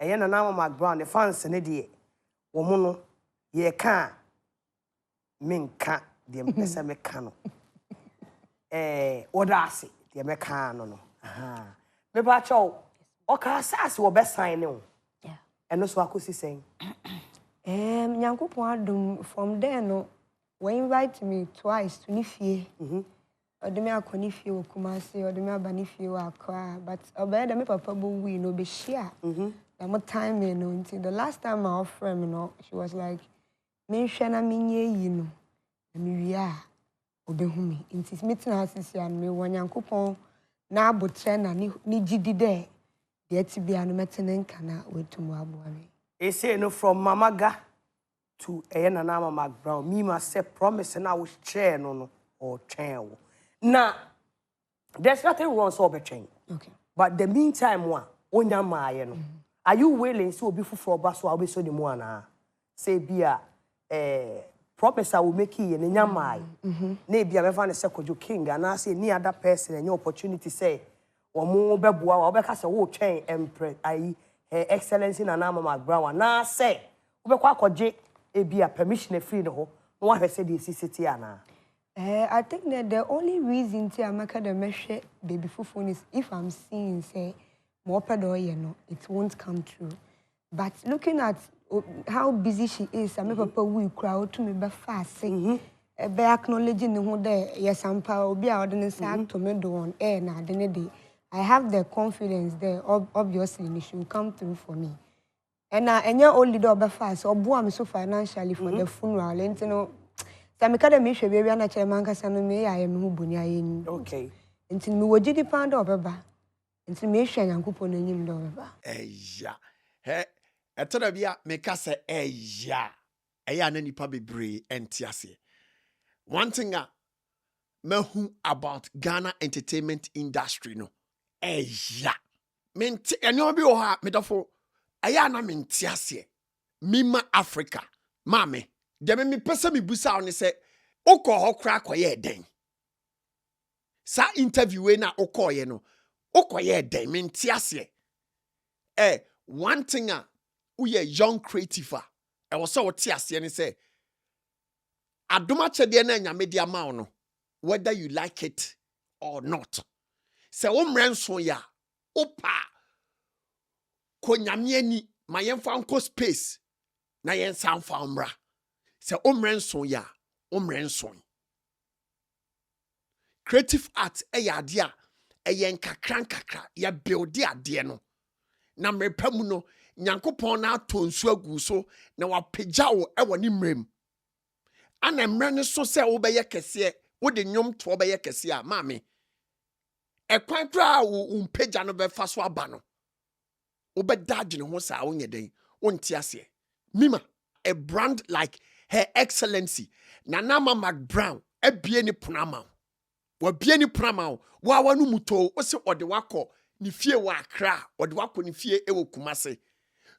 ɛyɛ na na McBrown the fans ne de wo mo no ye ka menka de mpesa meka no odase de meka no aha me ba chaw o ka sase wo be sign ne o yeah eno so akosi sen Nyankopon adom from there no when invite me twice to Nifie odeme akoni fie wo Kumasi odeme abani fie wo Accra but obey me papa bo we no be share na time me no until the last time I offer me no she was like me hwe na menye yi no na me wi a obehu me until meeting her sisi an me Nyankopon na abotre na ni gidi de ti bia no metene nka na wetumu aboa me e say no from Mamaga to na McBrown Mima say promise na we share no or chain now there's nothing wrong so be chain okay but the meantime one onya maaye no are you willing so obi fufuro ba so obi so the mu ana say bia promise I will make you in nyamai na bia me fa ne sekojo king and say any other person any opportunity say omo beboa wa obeka say wo twɛn empress ai excellency na McBrown na say obekwa akɔgye bia permission free no ho no wa hwɛ say the city ana I think that the only reason to Amaka the meshe baby fufu is if I'm seeing say more pedo no it won't come true but looking at how busy she is I papa we crowd to me be fast be acknowledging who there yes ampa obi a odene say to me do on air na de day I have the confidence there obviously it should come through for me and enya only do be fast obo am so financially for the funeral and you know Samika de me hwe bia na chere man kasa no me ya me hu boni aye okay enti me wogidi panda obeba enti me hwe Nyankopon anyim do obeba eya he etara bia me kasa eya eya na nipa bebre entiase one thing mahu about Ghana entertainment industry no eya menti ene obi o ha medofo eya na mentiase Mima Afrika mame Deme mi pesa mi busa oni se oko hokra koye den. Sa interview we na oko ye no. Oko ye den menti ase. One thing uye young creative e wo se wo ti ase ni se adoma chede na nya media ma no whether you like it or not. Se wo mrenso ya opa ko nyame ani ma yemfa nko space na yensa mfa umra. Se omrenson ya omrenson creative art ade a yen kakra ya build ade no na mrepamu no Nyankopon na atonsu agu so na wapagya wo e woni mrem ana mre ne so se wo beye kese wo de nwom to beye kese a maame e kwan kra wo umpagya no be fa so aba no wo be dadwene ho sa wo nyeden wonti ase Mima a brand like Her Excellency Nanama McBrown ebie ni punama wa bie ni punama wa wanu muto o se ode wakọ ni fie wa Accra ode wakọ ni fie e wo Kumasi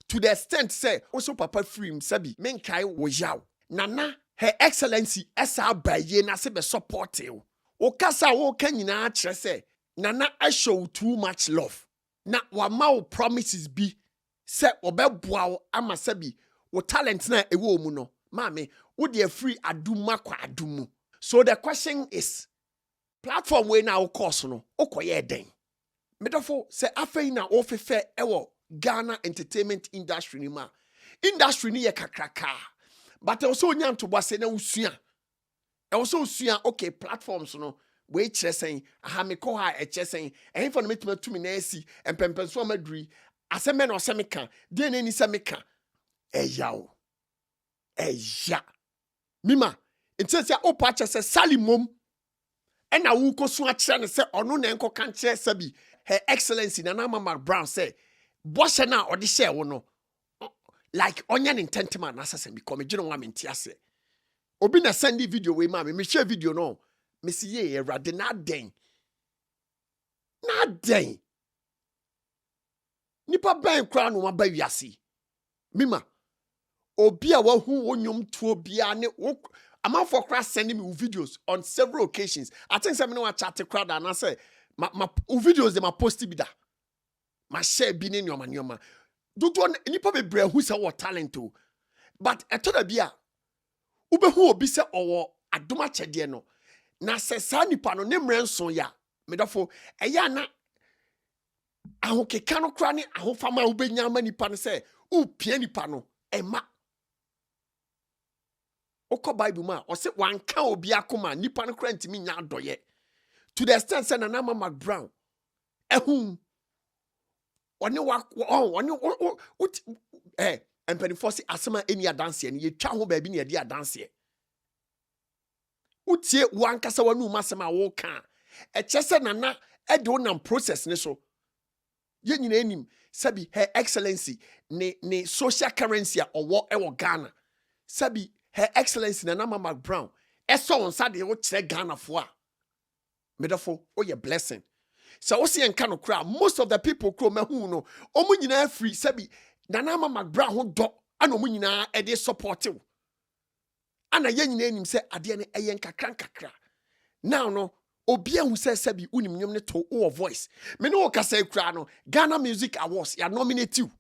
to the extent say also papa free him sabi menkai wo yaw nana Her Excellency esa baye na se be support you o kasa wo ka nyina akire say nana I show too much love na wa ma promises bi say obeboa wo ama sabi wo talent na ewo mu no Mami, would you free aduma kwa adumu? So the question is, platform we now course no, okoye den. Medofo se afei na ofefe ewo Ghana entertainment industry ni ma. Industry ni ye kakraka. But also nyam to bose na usua. Also usua okay platforms no. We kire sen aha me ko ha eche sen. Ehim for no metima tumi na esi empempenso amaduri. Aseme na osemeka, de na ni semeka. Eyawo. Eya Mima intese opa chese salimom ena wu kosu a kire ne se ono na enko kan kire sabi Her Excellency na McBrown say boshe na odi share wo no like onye ne intentema na asase bi come gino wa menti ase obi na send video we ma me share video no me si ye erade na den nipa ban kra no ma ba wiase Mima Obi a wahu wonyom tuo bia ne amafo kra sending me videos on several occasions. I think some no chat crowd and I say my videos they ma post bi da. Ma share bi ne nyoma. dodo nipa bebre hu se wo talent o but eto da bia ubehu obi se owo adoma chede no na se sa nipa no ne mrenso ya medafo eya na ahokeka no kra ne ahofama ubenya ma nipa no se upia nipa no ema oko bible ma o se wanka obi akoma nipa no kra ntimi nya adoye to the extent say na McBrown ehun oni wa oni empenifo si asema eni adanse ne yetwa ho ba bi ne ye adanse utie wankasa wanu masema wo ka echese nana ede wonam process ne so ye nyina enim sabi her excellency ne social currency a owo ewo Ghana sabi her excellency na McBrown eso onsa de wo kire Ghana fo a medafo o ye blessing so wo se enka no kra most of the people kro mahu no omu nyina free sabi na McBrown ho do ana omu nyina e de support you ana ye nyina enim se ade ne eyen kakra now no obi ahu se sabi unim nyom ne to o voice me no kasa kra no Ghana Music Awards ya nominate you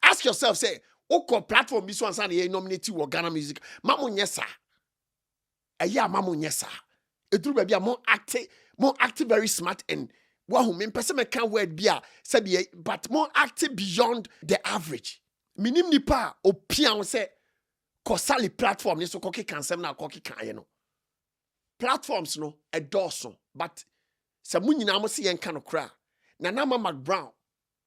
ask yourself say oko platform bi so ansa na ye nominate you wo Ghana Music mamu nyesa eya mamu nyesa eduru ba bia mo act very smart and wahu me pese me can word bia sabi but more act beyond the average minim nipa opia wo se kosali platform ni so koki kansem na koki kan ye no platforms no edoso but se munyina mo se yenka no kra na McBrown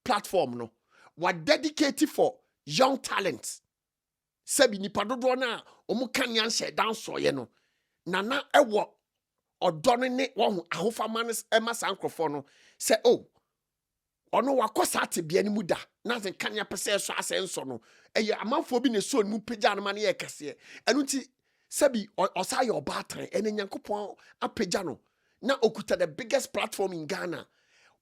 platform no wa dedicated for young talents sabi nipa dodo na omu kan yan she dance ye no na ewo odone ne wo ahofama ne ema sankrofo no se oh ono wakosa atebia ni muda na zen kanya pese so asenso no eye amanfo bi ne so mu pagya no ma ne ye kese enu nti sabi osaye obatre ene nyankopon apagya no na okuta the biggest platform in Ghana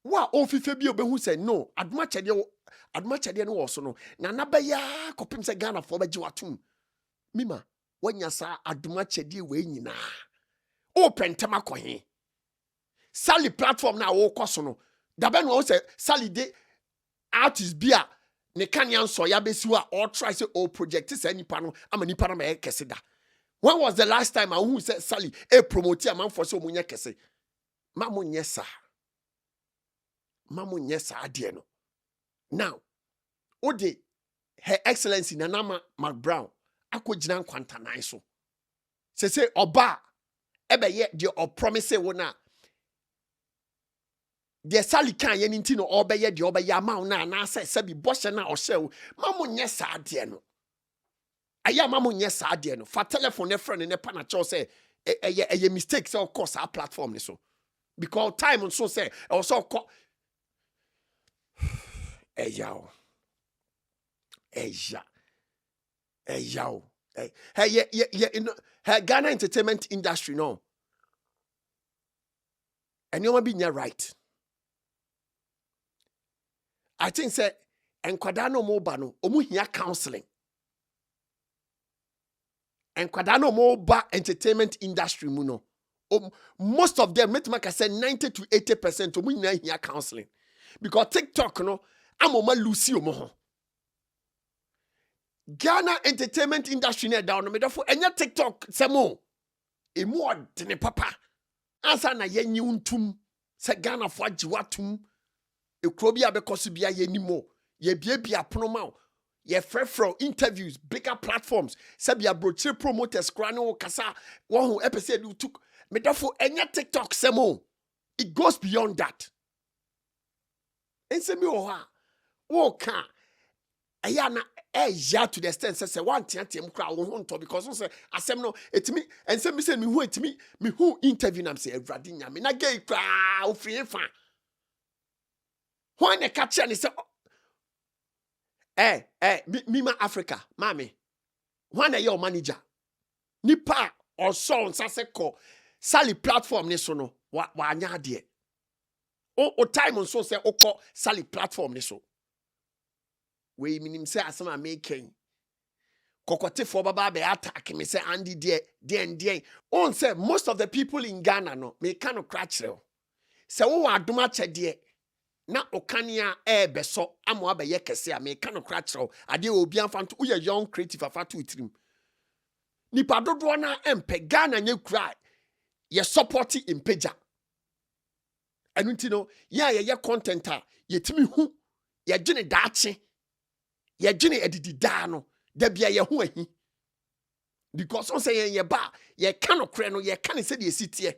wa ofife bi obehu se no adoma chede no wo so no na nabaya kopim se Ghana fo bagye watum Mima wanya sa adoma chede we nyina open tema kohe sali platform na wo koso no dabe no say sali de artist bia ne kanya nso ya besiwa or try say o project say nipa no ama nipa na me kese da. When was the last time who said sali e promote a man for so munya kese mamu nyesa ade no now ode her excellency na McBrown akogina nkwanta nan so se oba ebe ye de o promise wo na de sali kan ye nti no obeye de obeye amaw na se bi boshe na o hye mamu nyesa ade no aya mamu nyesa ade no fa telephone ne friend ne pa na cho say eye mistake say of course our platform ni so because time so say also eya hey Ghana entertainment industry no and you be right. I think say enkwada no mo ba no omu hia counseling enkwada no mo ba entertainment industry mu no most of them make I say 90 to 80% omu hia hia counseling because TikTok no amoma lucy omo ho Ghana entertainment industry na down no me therefore enya TikTok semo emu odene papa ansa na yenyi untum se Ghana fo agiwatum ekrobi abekoso bia yenimo ye bia pronoma ye frefro interviews bigger platforms se bia broche promoters kra ne wo kasa wo ho episode you took me therefore enya TikTok semo it goes beyond that ense mi o ha wo ka aya na eja to the extent say one tiantem kra wo ho nto because so say asem no etimi ense mi say mi hu etimi mi hu interview nam say awrade nyame na gay kra o free fa when the catcher ni say Mima Afrika mami when your manager nipa or so on saseko sali platform ni so no wa anya de o time on so say oko sali platform ni so we minim say asama making kokote for baba be attack me say Andy de on say most of the people in Ghana no me can crack say wo adoma chede na okania beso amo abaye kese a me ka no kra kyerɛw ade obi amfanto wo yɛ young creative afato utrim nipa dodo na empe Ghana nye kura ye support impeja enu nti no ye content a yetimi hu ye gene daache ye gene edidi daa no da bia ye ho ahi because on say ye ba ye ka no kra no ye ka ne se de esitie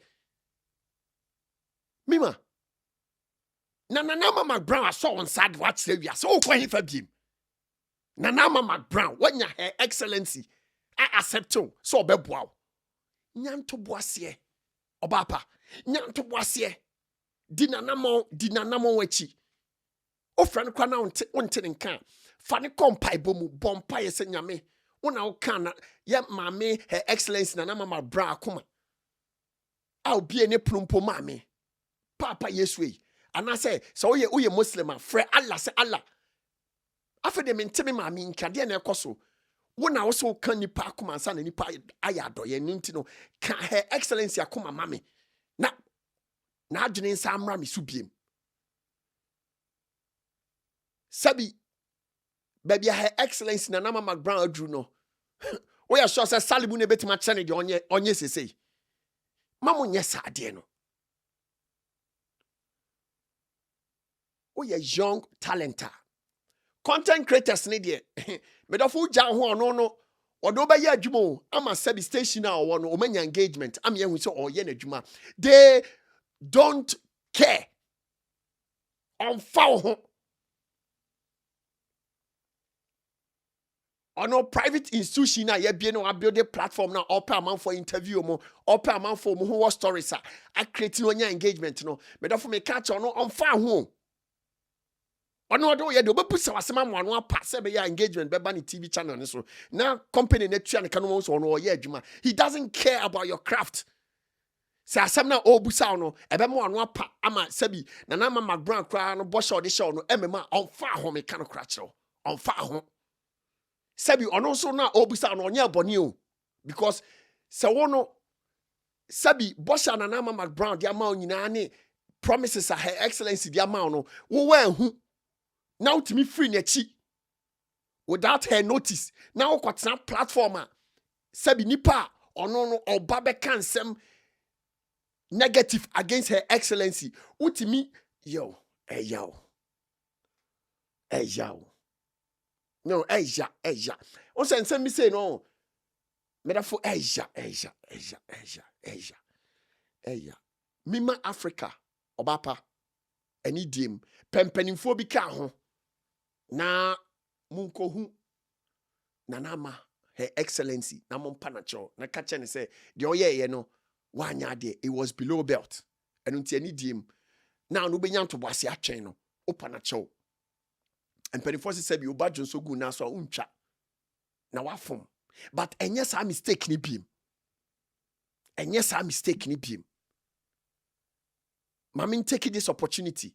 Mima Nana McBrown saw on sad watch the via so kwa hifa biem. Nana McBrown wanya her excellency I accept so beboa. Nyanto boasie obapa nyanto boasie di nana mo wachi. O friend kwa na wonte nka fa ne kompai bomu bompa ye se nyame wona wo kan na ye mame her excellency Nana McBrown akoma. A obi ne plumpo mame papa yesu and I say, so ye Muslim, Fre Allah say Allah. After them in Timmy Mammy, Cadian Koso. When I also can ni pa kuma san ni pa ayado ye nintino can her excellency akuma mami. Na jinin sam rami subiem. Sabi baby her excellency na nama McBrown drew no. We are sure say Salibu ne beti ma chane de onye sese. Mamu nyesa ade no. We are young talenter. Content creators need ye. Me do fu jan ho no. Odo ba ye adwuma ama sabi station na wo no o manya engagement. Am ye hu so o ye na adwuma. They don't care. On foul ho. Ono private institution na ye bie no build a platform na open amount for interview mo, open amount for mo who stories a create no nya engagement no. Me do fu me catch ono on foul ho. Ono do ye do be pusa wasema mo ano apa se be ya engagement be ba ni TV channel ni so na company na tua ne ka no so ono ye adwuma. He doesn't care about your craft. Say asem na obusa no e be mo ano apa ama sabi na na McBrown kra no bo show de show no emema on fa ho me ka no kra kire on fa ho sabi ono so na obusa no onye boni o because se wono sabi bosha na McBrown dia ma onyina ne promises a her excellency dia ma no wo wa hu now to me free nechi without her notice now kwatena platform a sabi nipa ono no oba be kansem negative against her excellency utimi yo no Asia on say me say no me da for Asia Mima Afrika obapa ani diem pempenimfo bi ka ho na munko hu nanama her excellency na mompa na cho na ka che ne say de oyeye no wanya de it was below belt enu nti ani diem na no benya nto boase atwen no opa na cho empenimfo se bi obadwo so gu na so untwa na wafom but enye sa mistake ni biem Mami take this opportunity.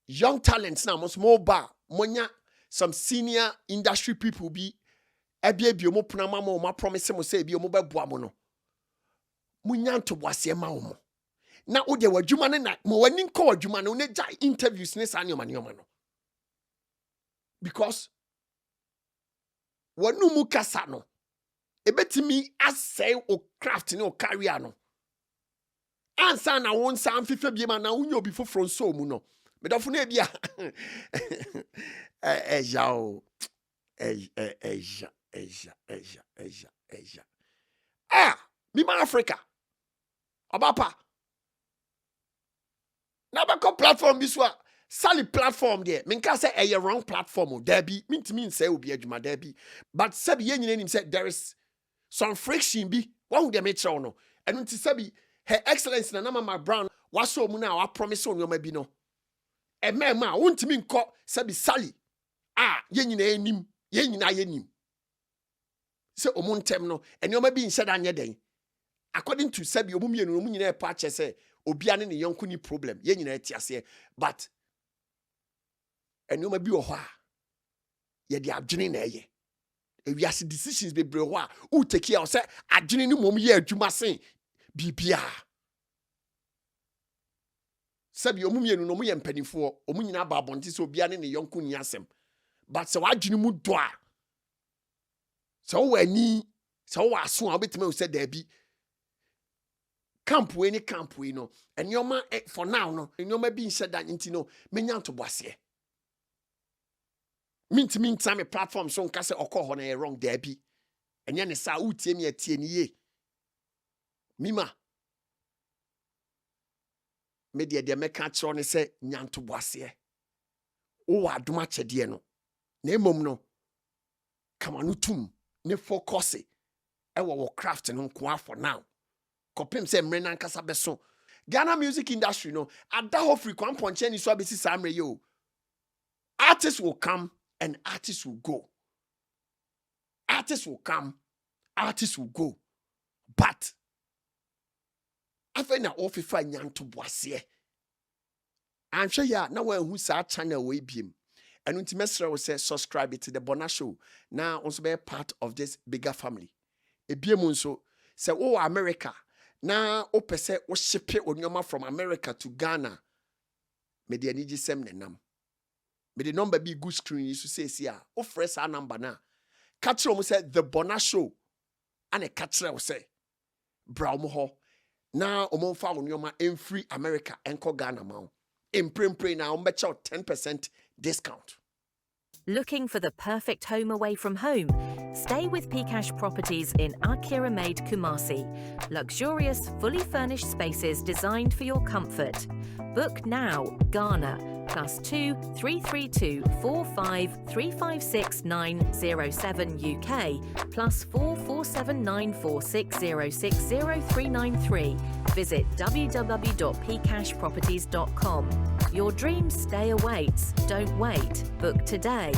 Young talents now must more bar monya some senior industry people be ebie mo puna mama o ma promise mo say bi o mo beboa mo no. Munya to boase ma o mo. Na o de wadwuma ne na mo wani nko wadwuma no ne ja interviews ne sa nyoma no. Because wanu mu kasa no ebetimi asay o craft ne o career no. Ansa na won san fifa bia na unyo obi foforo nso mu no medofo na bia Mima Afrika obapa na bako platform biswa sali platform there menka say a wrong platform there be mean say obi adwuma there be but sabi ye nyina nim say there is some friction bi one dem e no enu nti sabi her excellency na McBrown waso mu na wa promise on yoma bi no emema wontimi nko sabi sali ye nyina yenim se omuntem no enyoma bi nhyeda anye den according to sabi omumienu no nyina e pa che se obia ne yonko ni problem ye nyina etiase but enyoma bi wo ho a ye de adwene na eye ewiase decisions bebre ho a u take care say adwene ni mom ye adwuma sen bibia Sabi omu mienu no mu ye mpanifo, omu nyina ba abonti so bia ne ne yonko ni asem. But se wadwene mu do a. Se wo ani, se wo aso a obetime wo se da bi. Camp we no. Enyoma for now no, enyoma bi nse da nti no, menya ntoboase. Mintimi ntame platform so nka se okọ ho na ye wrong da bi. Enye ne sa utie mi atie ni ye. Mima. Media de meka kiro ne se nyanto boase. O wa adoma chede no. Na emom no. Kamanu tum ne focus e wo craft no nko for now. Kopem se mre na nkasa beso. Ghana music industry no ada ho free kwan ponche ni so abesi samre yo. Artists will come and artists will go. Artists will come, artists will go. But after na ofifa nyanto boase. I'm sure ya na wan hu sa channel we biem. And untimesra will say subscribe to the Bonah Show. Now also be part of this bigger family. Ebiem so say oh America. Now opese o ship onyoma from America to Ghana. Me de aniji sem nenam. Me the number be good screen you say sia. O fresh our number na. Catch them say the Bonah Show. And a catch them say Brown ho. Now omo fa onyoma in free America enko Ghana ma. In pray now umbecha 10% discount. Looking for the perfect home away from home? Stay with Pcash Properties in Akira Made, Kumasi. Luxurious, fully furnished spaces designed for your comfort. Book now, Ghana, +2 332 45 356 907 UK, +4 479 460 60393. Visit www.pcashproperties.com. Your dreams stay awaits. Don't wait. Book today.